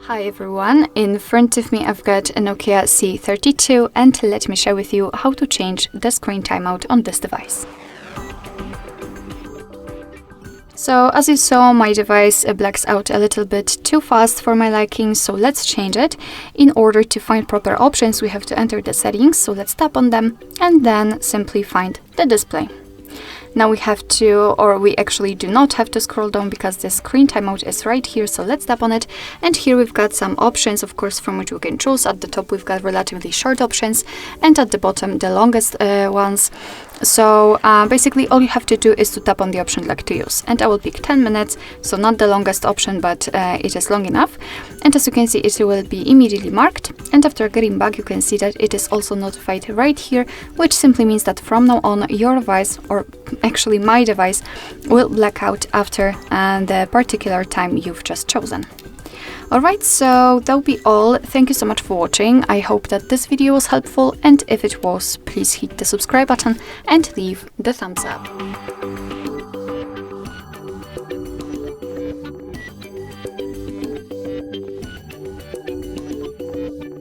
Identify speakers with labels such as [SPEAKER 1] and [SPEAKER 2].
[SPEAKER 1] Hi everyone, in front of me I've got a NOKIA C32 and let me share with you how to change the screen timeout on this device. So as you saw, my device blacks out a little bit too fast for my liking, so let's change it. In order to find proper options, we have to enter the settings, so let's tap on them and then simply find the display. Now we have to, or we actually do not have to scroll down because the screen timeout is right here, so let's tap on it. And here we've got some options, of course, from which we can choose. At the top we've got relatively short options and at the bottom the longest ones. So basically all you have to do is to tap on the option like to use, and I will pick 10 minutes, so not the longest option, but it is long enough. And as you can see, it will be immediately marked, and after getting back you can see that it is also notified right here, which simply means that from now on your device, or actually my device, will black out after the particular time you've just chosen. Alright, so that'll be all. Thank you so much for watching. I hope that this video was helpful, and if it was, please hit the subscribe button and leave the thumbs up.